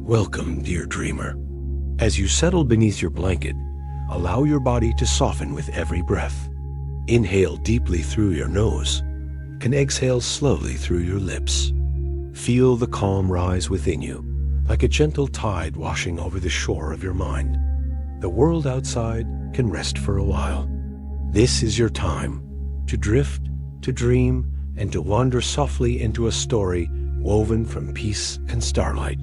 Welcome, dear dreamer. As you settle beneath your blanket, allow your body to soften with every breath. Inhale deeply through your nose and exhale slowly through your lips. Feel the calm rise within you, like a gentle tide washing over the shore of your mind. The world outside can rest for a while. This is your time to drift, to dream, and to wander softly into a story woven from peace and starlight.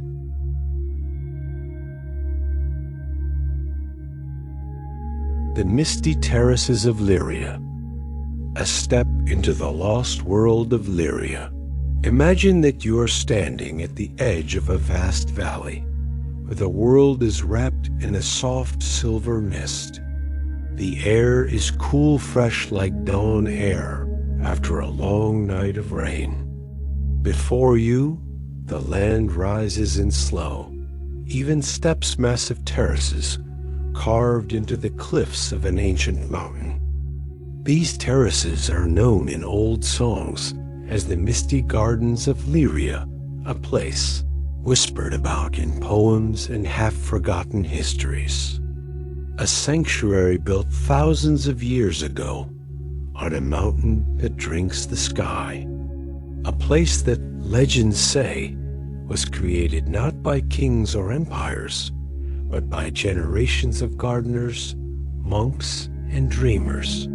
The misty terraces of Lyria. A step into the lost world of Lyria. Imagine that you are standing at the edge of a vast valley, where the world is wrapped in a soft silver mist. The air is cool, fresh like dawn air after a long night of rain. Before you, the land rises in slow, even steps massive terraces carved into the cliffs of an ancient mountain. These terraces are known in old songs as the misty gardens of Lyria, a place whispered about in poems and half-forgotten histories. A sanctuary built thousands of years ago on a mountain that drinks the sky. A place that legends say was created not by kings or empires, but by generations of gardeners, monks, and dreamers.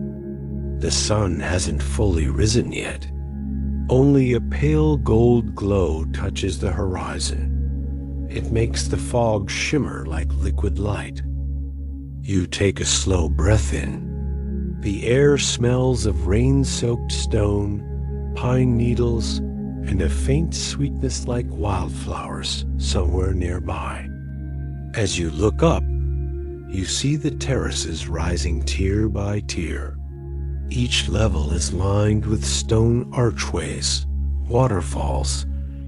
The sun hasn't fully risen yet. Only a pale gold glow touches the horizon. It makes the fog shimmer like liquid light. You take a slow breath in. The air smells of rain-soaked stone, pine needles, and a faint sweetness like wildflowers somewhere nearby. As you look up, you see the terraces rising tier by tier. Each level is lined with stone archways, waterfalls,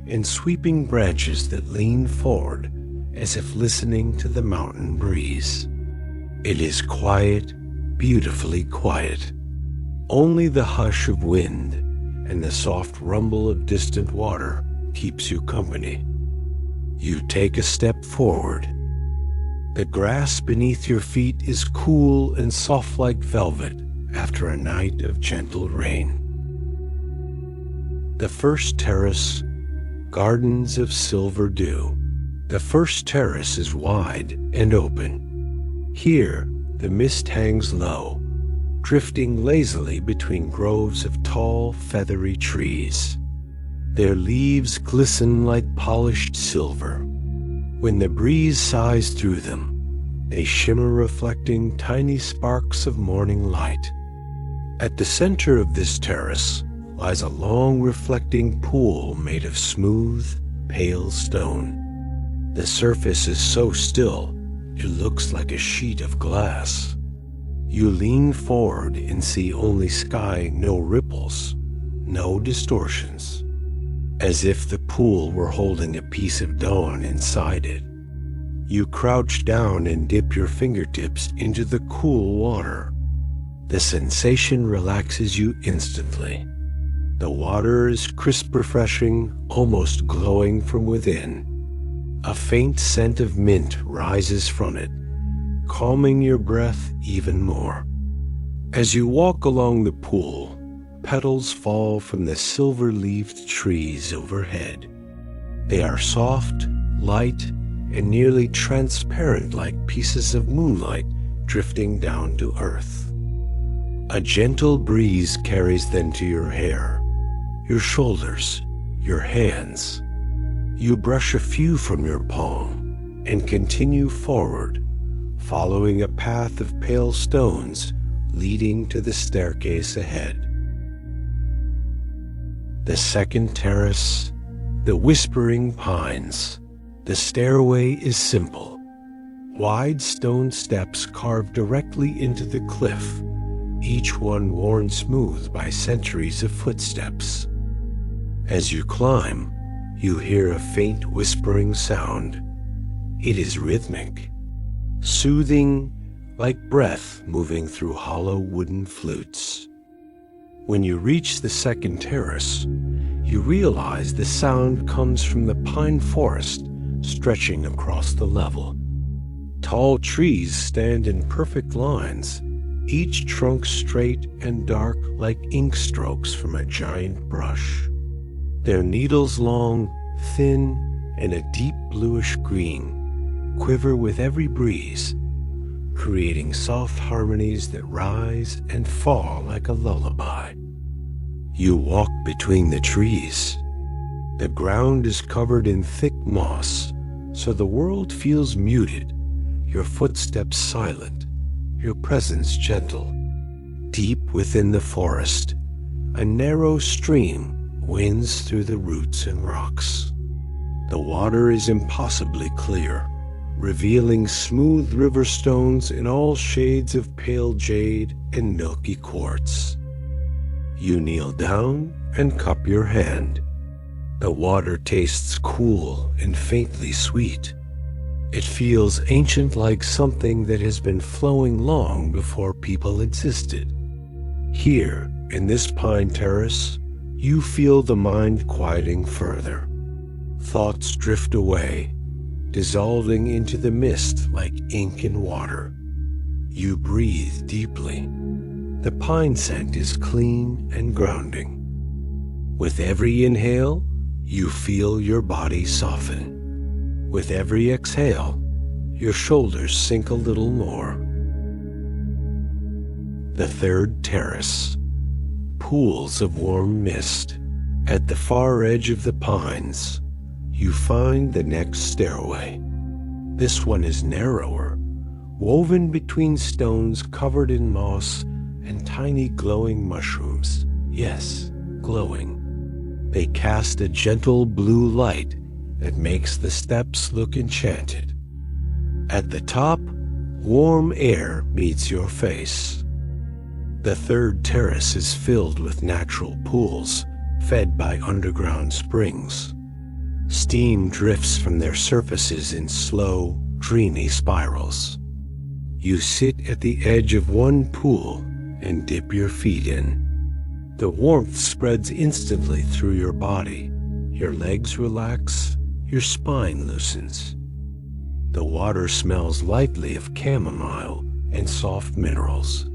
and sweeping branches that lean forward as if listening to the mountain breeze. It is quiet, beautifully quiet. Only the hush of wind and the soft rumble of distant water keeps you company. You take a step forward. The grass beneath your feet is cool and soft like velvet after a night of gentle rain. The first terrace, Gardens of Silver Dew. The first terrace is wide and open. Here, the mist hangs low, drifting lazily between groves of tall, feathery trees. Their leaves glisten like polished silver. When the breeze sighs through them, they shimmer, reflecting tiny sparks of morning light. At the center of this terrace lies a long, reflecting pool made of smooth, pale stone. The surface is so still, it looks like a sheet of glass. You lean forward and see only sky, no ripples, no distortions, as if the pool were holding a piece of dawn inside it. You crouch down and dip your fingertips into the cool water. The sensation relaxes you instantly. The water is crisp, refreshing, almost glowing from within. A faint scent of mint rises from it, calming your breath even more. As you walk along the pool, petals fall from the silver-leaved trees overhead. They are soft, light, and nearly transparent like pieces of moonlight drifting down to earth. A gentle breeze carries them to your hair, your shoulders, your hands. You brush a few from your palm and continue forward, following a path of pale stones leading to the staircase ahead. The second terrace, the Whispering Pines. The stairway is simple. Wide stone steps carved directly into the cliff, each one worn smooth by centuries of footsteps. As you climb, you hear a faint whispering sound. It is rhythmic, soothing, like breath moving through hollow wooden flutes. When you reach the second terrace, you realize the sound comes from the pine forest stretching across the level. Tall trees stand in perfect lines, each trunk straight and dark like ink strokes from a giant brush. Their needles long, thin, and a deep bluish green quiver with every breeze, creating soft harmonies that rise and fall like a lullaby. You walk between the trees. The ground is covered in thick moss, so the world feels muted, your footsteps silent, your presence gentle. Deep within the forest, a narrow stream winds through the roots and rocks. The water is impossibly clear, revealing smooth river stones in all shades of pale jade and milky quartz. You kneel down and cup your hand. The water tastes cool and faintly sweet. It feels ancient, like something that has been flowing long before people existed. Here, in this pine terrace, you feel the mind quieting further. Thoughts drift away, dissolving into the mist like ink in water. You breathe deeply. The pine scent is clean and grounding. With every inhale, you feel your body soften. With every exhale, your shoulders sink a little more. The third terrace. Pools of warm mist. At the far edge of the pines, you find the next stairway. This one is narrower, woven between stones covered in moss and tiny glowing mushrooms. Yes, glowing. They cast a gentle blue light that makes the steps look enchanted. At the top, warm air meets your face. The third terrace is filled with natural pools, fed by underground springs. Steam drifts from their surfaces in slow, dreamy spirals. You sit at the edge of one pool and dip your feet in. The warmth spreads instantly through your body. Your legs relax, your spine loosens. The water smells lightly of chamomile and soft minerals.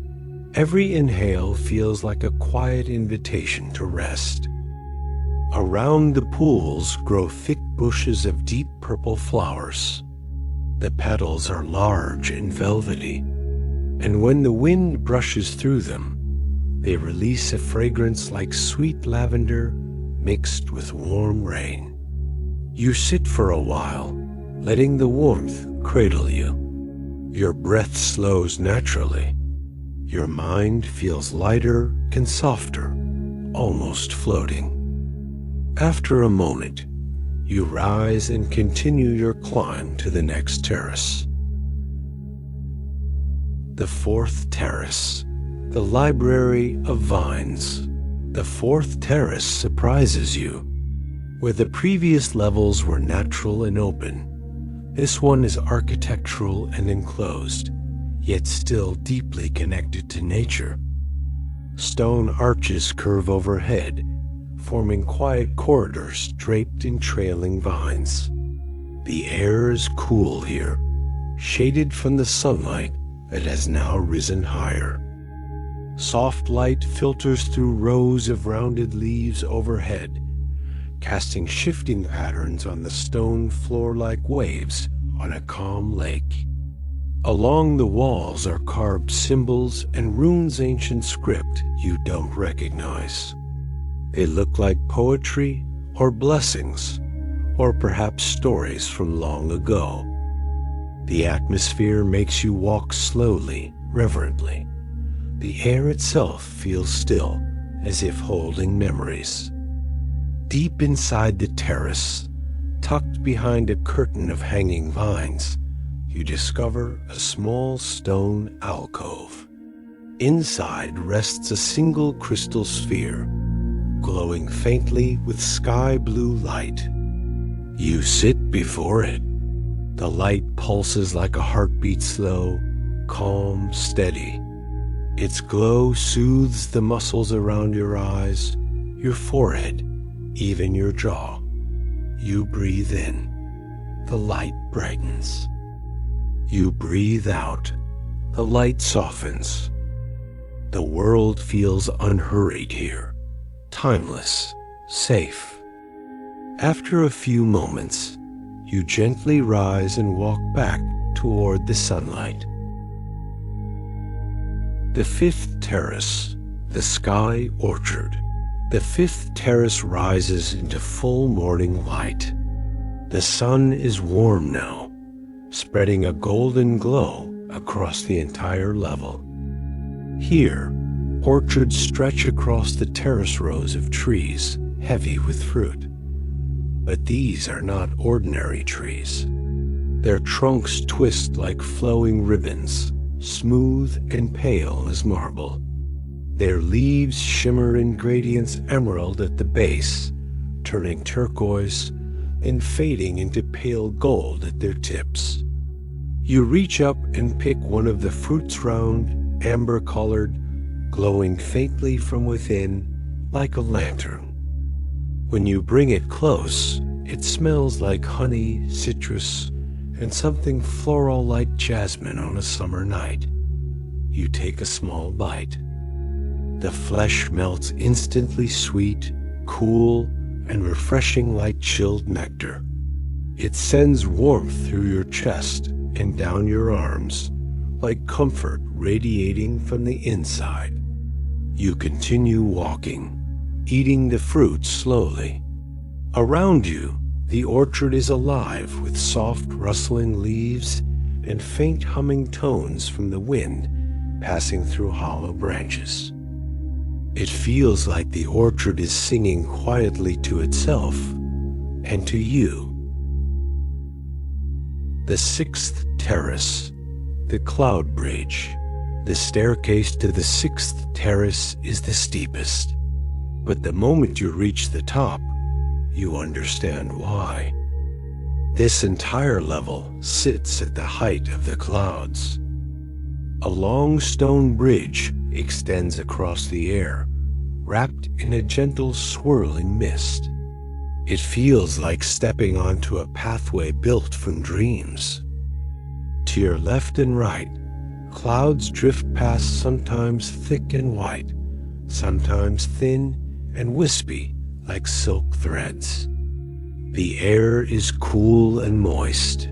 Every inhale feels like a quiet invitation to rest. Around the pools grow thick bushes of deep purple flowers. The petals are large and velvety, and when the wind brushes through them, they release a fragrance like sweet lavender mixed with warm rain. You sit for a while, letting the warmth cradle you. Your breath slows naturally. Your mind feels lighter and softer, almost floating. After a moment, you rise and continue your climb to the next terrace. The fourth terrace, the Library of Vines. The fourth terrace surprises you. Where the previous levels were natural and open, this one is architectural and enclosed, yet still deeply connected to nature. Stone arches curve overhead, forming quiet corridors draped in trailing vines. The air is cool here, shaded from the sunlight that has now risen higher. Soft light filters through rows of rounded leaves overhead, casting shifting patterns on the stone floor like waves on a calm lake. Along the walls are carved symbols and runes, ancient script you don't recognize. They look like poetry or blessings, or perhaps stories from long ago. The atmosphere makes you walk slowly, reverently. The air itself feels still, as if holding memories. Deep inside the terrace, tucked behind a curtain of hanging vines, you discover a small stone alcove. Inside rests a single crystal sphere, glowing faintly with sky blue light. You sit before it. The light pulses like a heartbeat, slow, calm, steady. Its glow soothes the muscles around your eyes, your forehead, even your jaw. You breathe in. the light brightens. You breathe out, the light softens. The world feels unhurried here, timeless, safe. After a few moments, you gently rise and walk back toward the sunlight. The fifth terrace, the sky orchard. The fifth terrace rises into full morning light. The sun is warm now, spreading a golden glow across the entire level. Here, orchards stretch across the terrace rows of trees, heavy with fruit. But these are not ordinary trees. Their trunks twist like flowing ribbons, smooth and pale as marble. Their leaves shimmer in gradients emerald at the base, turning turquoise and fading into pale gold at their tips. You reach up and pick one of the fruits round, amber-colored, glowing faintly from within like a lantern. When you bring it close, it smells like honey, citrus, and something floral like jasmine on a summer night. You take a small bite. The flesh melts instantly sweet, cool, and refreshing like chilled nectar. It sends warmth through your chest and down your arms, like comfort radiating from the inside. You continue walking, eating the fruit slowly. Around you, the orchard is alive with soft rustling leaves and faint humming tones from the wind passing through hollow branches. It feels like the orchard is singing quietly to itself and to you. The sixth terrace, the cloud bridge. The staircase to the sixth terrace is the steepest. But the moment you reach the top, you understand why. This entire level sits at the height of the clouds. A long stone bridge extends across the air, wrapped in a gentle swirling mist. It feels like stepping onto a pathway built from dreams. To your left and right, clouds drift past, sometimes thick and white, sometimes thin and wispy like silk threads. The air is cool and moist.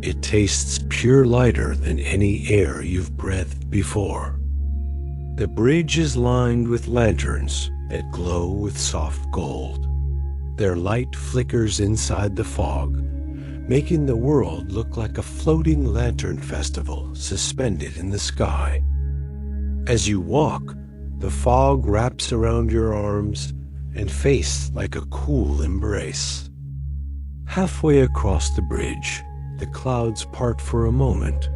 It tastes pure lighter than any air you've breathed before. The bridge is lined with lanterns that glow with soft gold. Their light flickers inside the fog, making the world look like a floating lantern festival suspended in the sky. As you walk, the fog wraps around your arms and face like a cool embrace. Halfway across the bridge, the clouds part for a moment,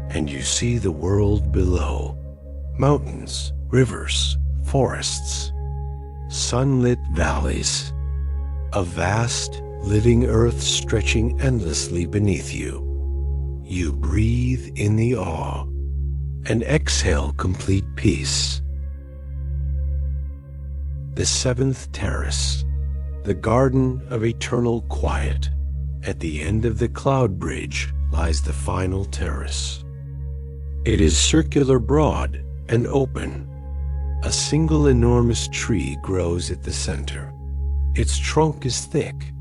and you see the world below. Mountains, rivers, forests, sunlit valleys, a vast, living earth stretching endlessly beneath you. You breathe in the awe and exhale complete peace. The seventh terrace, the garden of eternal quiet. At the end of the cloud bridge lies the final terrace. It is circular, broad, and open. A single enormous tree grows at the center. Its trunk is thick,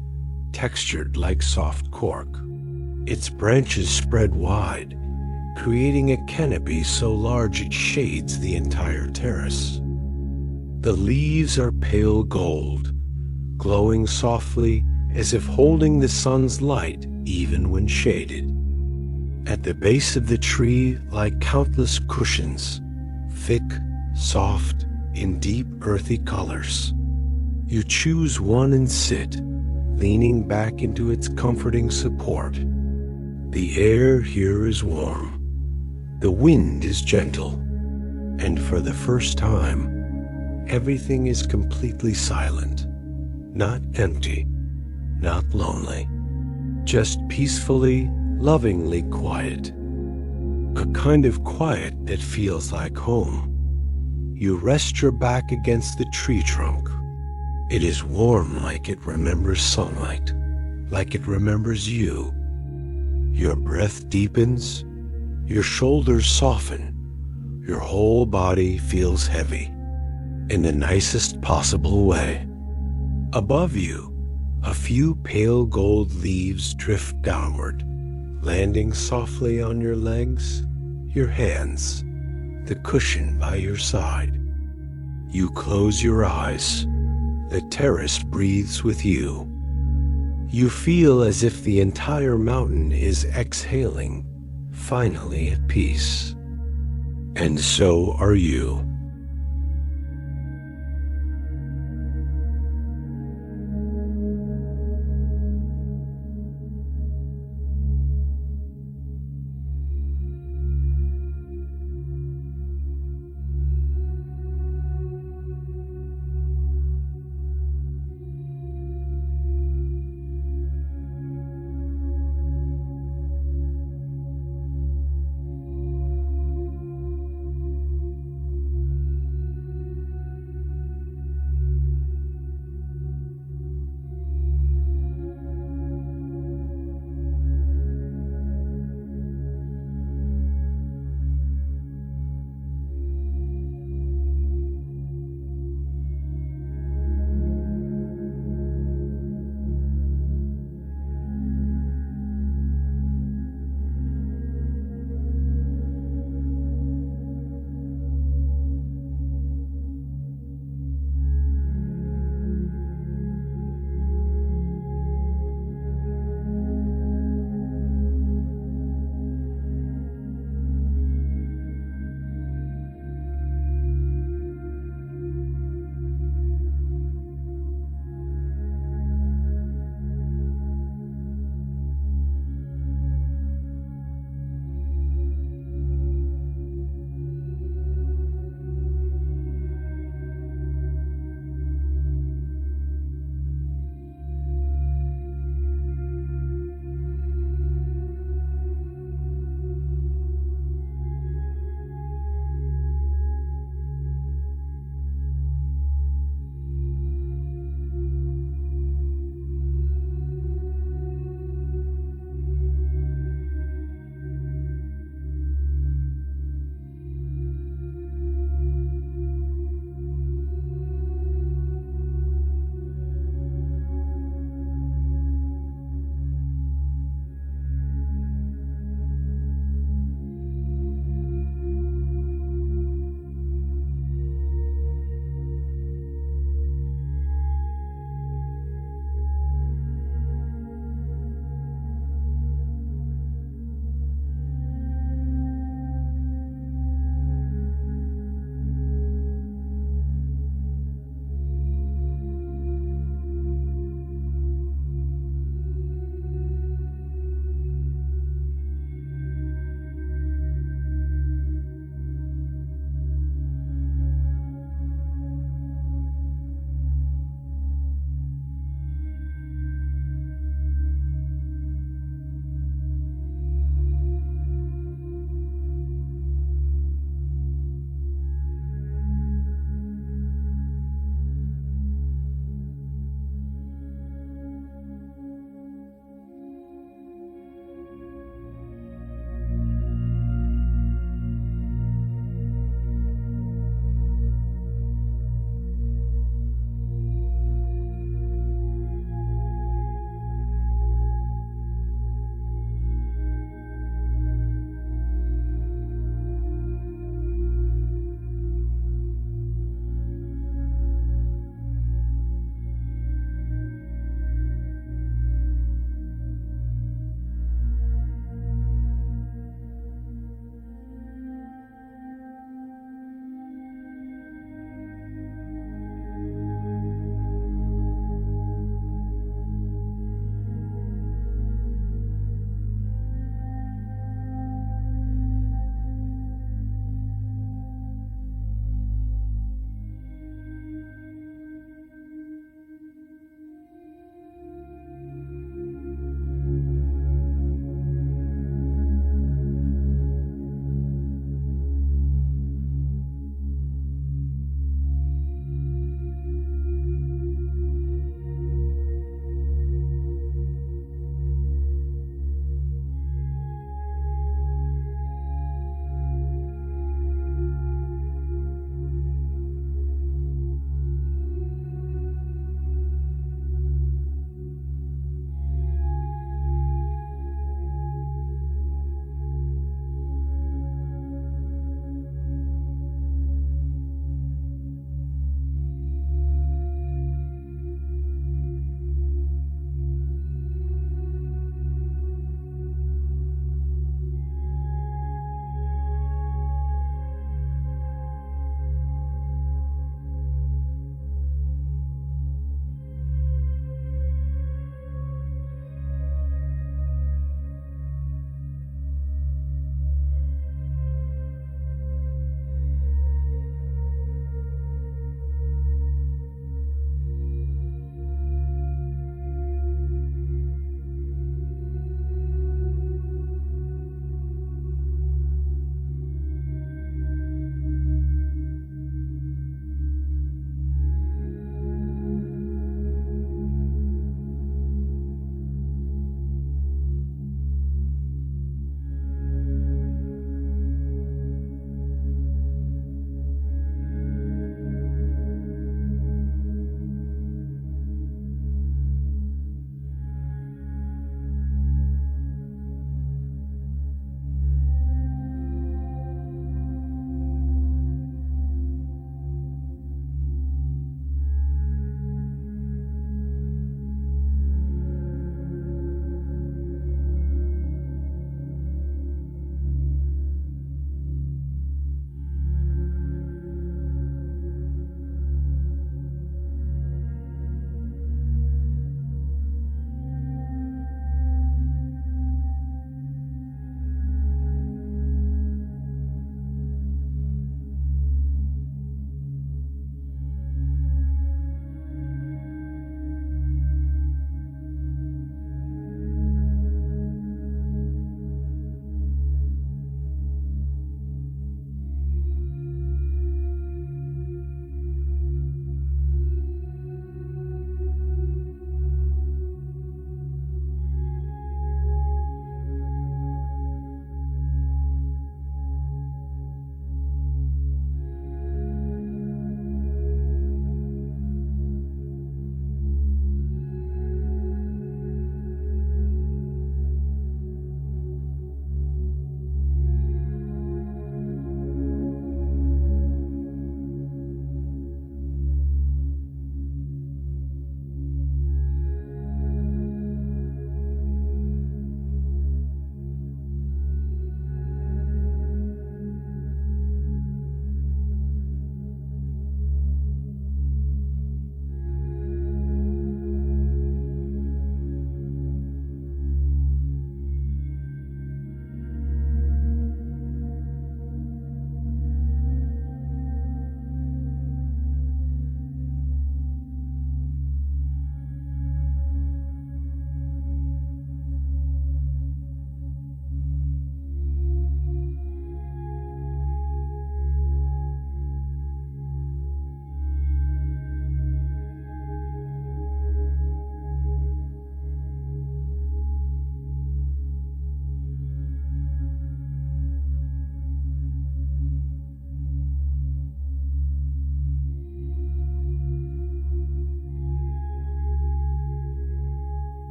textured like soft cork. Its branches spread wide, creating a canopy so large it shades the entire terrace. The leaves are pale gold, glowing softly as if holding the sun's light even when shaded. At the base of the tree lie countless cushions, thick, soft, in deep earthy colors. You choose one and sit, leaning back into its comforting support. The air here is warm. The wind is gentle. And for the first time, everything is completely silent. Not empty, not lonely. Just peacefully, lovingly quiet. A kind of quiet that feels like home. You rest your back against the tree trunk. It is warm like it remembers sunlight, like it remembers you. Your breath deepens, your shoulders soften, your whole body feels heavy, in the nicest possible way. Above you, a few pale gold leaves drift downward, landing softly on your legs, your hands, the cushion by your side. You close your eyes. The terrace breathes with you. You feel as if the entire mountain is exhaling, finally at peace. And so are you.